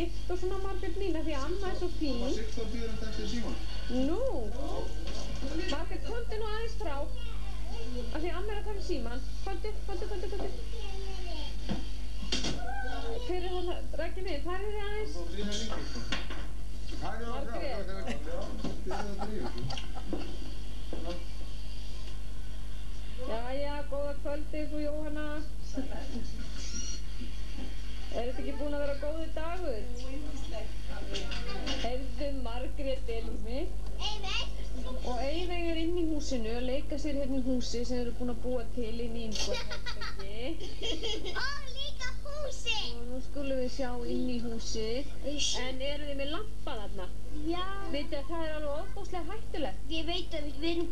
gift og svona Margrét mín af því að amma er svo fín. Hvað Sigþór býður þetta eftir síman? Nú, Margrét, komdu nú aðeins frá. Af því að amma er að tala í síman. Komdu. Hver er það? Raggi minn, farið þið aðeins? Margrét. Jæja, góða kvöldi, frú Jóhanna. Er þetta ekki búinn að vera góður dagur? Heyrðu, Margrét Elími. Og Eyveig er inn í húsinu að leika sér hérna í húsi sem þeir eru búin að búa til inn í innskotherbergi. Og líka húsi! Og nú skulum við sjá inn í húsið. En eru þið með lampa þarna? Já. Vitið að það er alveg ofboðslega hættulegt? Ég veit að við erum